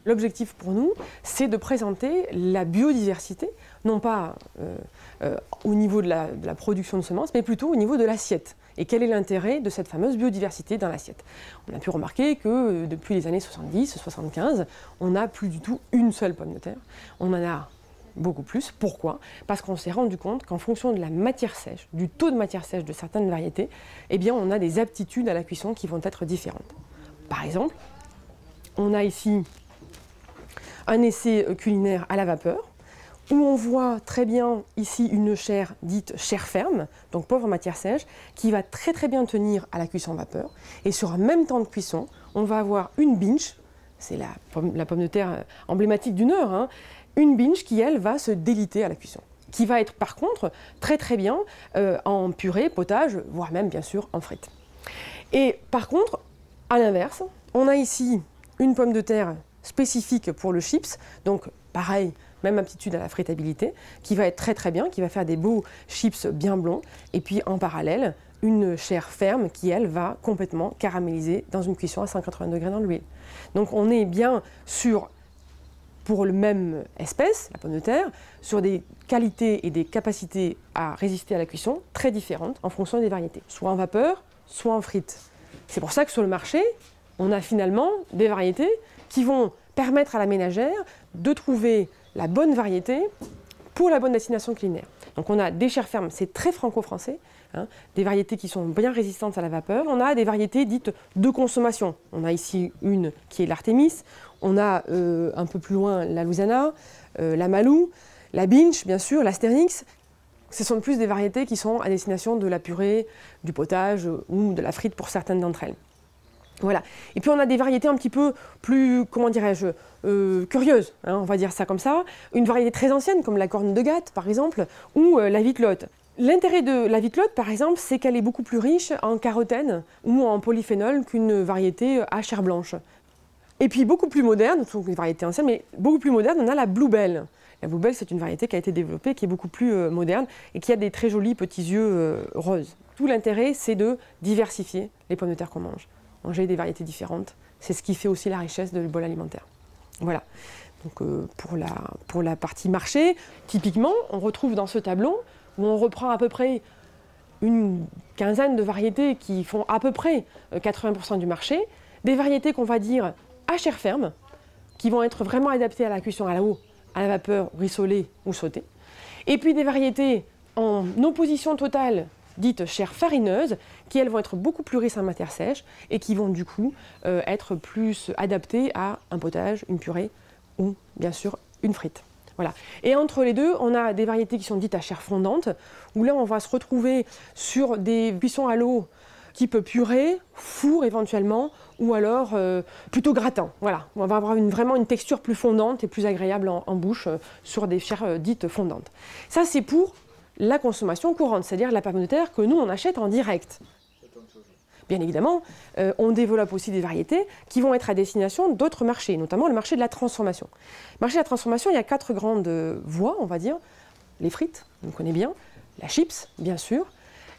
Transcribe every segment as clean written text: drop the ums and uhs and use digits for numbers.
l'objectif pour nous, c'est de présenter la biodiversité, non pas au niveau de la production de semences, mais plutôt au niveau de l'assiette. Et quel est l'intérêt de cette fameuse biodiversité dans l'assiette? On a pu remarquer que depuis les années 70-75, on n'a plus du tout une seule pomme de terre. On en a beaucoup plus. Pourquoi? Parce qu'on s'est rendu compte qu'en fonction de la matière sèche, du taux de matière sèche de certaines variétés, eh bien on a des aptitudes à la cuisson qui vont être différentes. Par exemple, on a ici un essai culinaire à la vapeur, où on voit très bien ici une chair dite chair ferme, donc pauvre en matière sèche, qui va très très bien tenir à la cuisson vapeur. Et sur un même temps de cuisson, on va avoir une binge, c'est la pomme de terre emblématique du Nord, hein, une binge qui, elle, va se déliter à la cuisson, qui va être par contre très très bien en purée, potage, voire même bien sûr en frites. Et par contre, à l'inverse, on a ici une pomme de terre spécifique pour le chips, donc pareil, même aptitude à la fritabilité, qui va être très très bien, qui va faire des beaux chips bien blonds, et puis en parallèle, une chair ferme qui, elle, va complètement caraméliser dans une cuisson à 180 degrés dans l'huile. Donc on est bien sur, pour le même espèce, la pomme de terre, sur des qualités et des capacités à résister à la cuisson très différentes en fonction des variétés, soit en vapeur, soit en frites. C'est pour ça que sur le marché, on a finalement des variétés qui vont permettre à la ménagère de trouver la bonne variété pour la bonne destination culinaire. Donc on a des chairs fermes, c'est très franco-français, hein, des variétés qui sont bien résistantes à la vapeur. On a des variétés dites de consommation. On a ici une qui est l'Artémis, on a un peu plus loin la Louisiana, la Malou, la Binch bien sûr, l'Astérix. Ce sont plus des variétés qui sont à destination de la purée, du potage ou de la frite pour certaines d'entre elles. Voilà. Et puis on a des variétés un petit peu plus, comment dirais-je, curieuses, hein, on va dire ça comme ça. Une variété très ancienne comme la corne de Gatte par exemple, ou la vitelotte. L'intérêt de la vitelotte par exemple, c'est qu'elle est beaucoup plus riche en carotène ou en polyphénol qu'une variété à chair blanche. Et puis beaucoup plus moderne, donc une variété ancienne, mais beaucoup plus moderne, on a la Bluebell. La Bluebell, c'est une variété qui a été développée, qui est beaucoup plus moderne et qui a des très jolis petits yeux roses. Tout l'intérêt, c'est de diversifier les pommes de terre qu'on mange. Manger des variétés différentes, c'est ce qui fait aussi la richesse du bol alimentaire. Voilà. Donc pour la partie marché, typiquement, on retrouve dans ce tableau où on reprend à peu près une quinzaine de variétés qui font à peu près 80% du marché, des variétés qu'on va dire à chair ferme, qui vont être vraiment adaptées à la cuisson à la eau, à la vapeur, rissolée ou sautée, et puis des variétés en opposition totale, dites chair farineuse, qui elles vont être beaucoup plus riches en matière sèche et qui vont du coup être plus adaptées à un potage, une purée ou bien sûr une frite. Voilà. Et entre les deux, on a des variétés qui sont dites à chair fondante, où là on va se retrouver sur des cuissons à l'eau type purée, four éventuellement, ou alors plutôt gratin. Voilà. On va avoir vraiment une texture plus fondante et plus agréable en bouche sur des chairs dites fondantes. Ça c'est pour la consommation courante, c'est-à-dire la pomme de terre que nous on achète en direct. Bien évidemment, on développe aussi des variétés qui vont être à destination d'autres marchés, notamment le marché de la transformation. Le marché de la transformation, il y a 4 grandes voies, on va dire. Les frites, on connaît bien, la chips, bien sûr,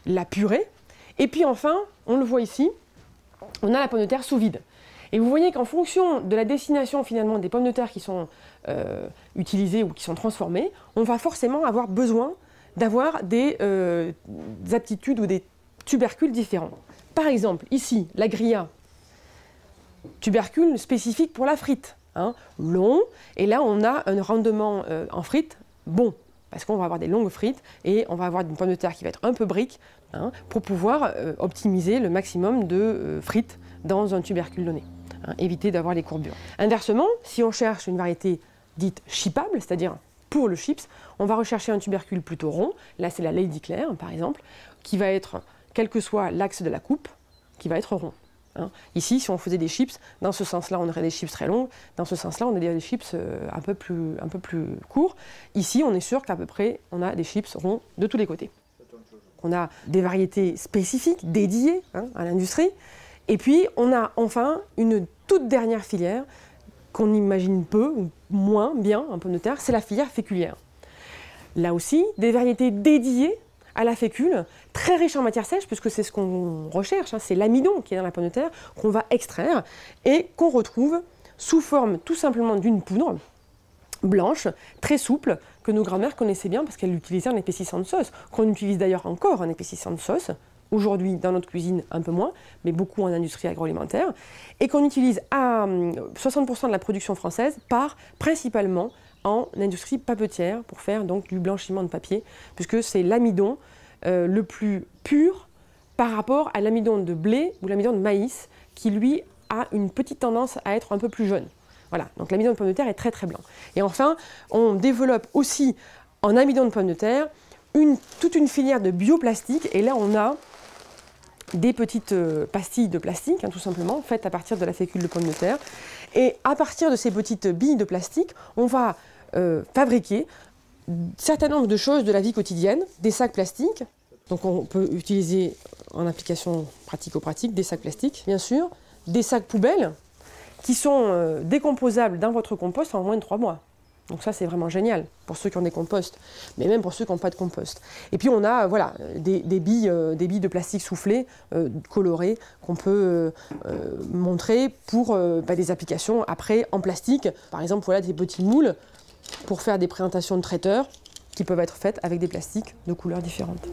la purée, et puis enfin, on le voit ici, on a la pomme de terre sous vide. Et vous voyez qu'en fonction de la destination finalement des pommes de terre qui sont utilisées ou qui sont transformées, on va forcément avoir besoin d'avoir des aptitudes ou des tubercules différents. Par exemple, ici, la grilla, tubercule spécifique pour la frite, hein, long, et là on a un rendement en frites bon, parce qu'on va avoir des longues frites et on va avoir une pomme de terre qui va être un peu brique, hein, pour pouvoir optimiser le maximum de frites dans un tubercule donné, hein, éviter d'avoir les courbures. Inversement, si on cherche une variété dite chippable, c'est-à-dire pour le chips, on va rechercher un tubercule plutôt rond, là c'est la Lady Claire par exemple, qui va être, quel que soit l'axe de la coupe, qui va être rond. Hein. Ici, si on faisait des chips, dans ce sens-là, on aurait des chips très longs, dans ce sens-là, on a des chips un peu plus courts. Ici, on est sûr qu'à peu près, on a des chips ronds de tous les côtés. On a des variétés spécifiques, dédiées, hein, à l'industrie, et puis on a enfin une toute dernière filière qu'on imagine peu ou moins bien en pomme de terre, c'est la filière féculière. Là aussi, des variétés dédiées à la fécule, très riche en matière sèche, puisque c'est ce qu'on recherche, hein, c'est l'amidon qui est dans la pomme de terre, qu'on va extraire et qu'on retrouve sous forme tout simplement d'une poudre blanche, très souple, que nos grands-mères connaissaient bien parce qu'elles l'utilisaient en épaississant de sauce, qu'on utilise d'ailleurs encore en épaississant de sauce, aujourd'hui dans notre cuisine un peu moins, mais beaucoup en industrie agroalimentaire, et qu'on utilise à 60% de la production française part principalement en industrie papetière pour faire donc du blanchiment de papier, puisque c'est l'amidon le plus pur par rapport à l'amidon de blé ou l'amidon de maïs, qui lui a une petite tendance à être un peu plus jaune. Voilà, donc l'amidon de pomme de terre est très très blanc. Et enfin, on développe aussi en amidon de pomme de terre toute une filière de bioplastique. Et là, on a des petites pastilles de plastique, tout simplement, faites à partir de la fécule de pomme de terre. Et à partir de ces petites billes de plastique, on va fabriquer un certain nombre de choses de la vie quotidienne, des sacs plastiques. Donc on peut utiliser en application pratico-pratique des sacs plastiques, bien sûr, des sacs poubelles, qui sont décomposables dans votre compost en moins de 3 mois. Donc ça, c'est vraiment génial pour ceux qui ont des composts, mais même pour ceux qui n'ont pas de compost. Et puis on a voilà, des billes de plastique soufflées, colorées, qu'on peut montrer pour des applications après en plastique. Par exemple, voilà des petits moules pour faire des présentations de traiteurs qui peuvent être faites avec des plastiques de couleurs différentes.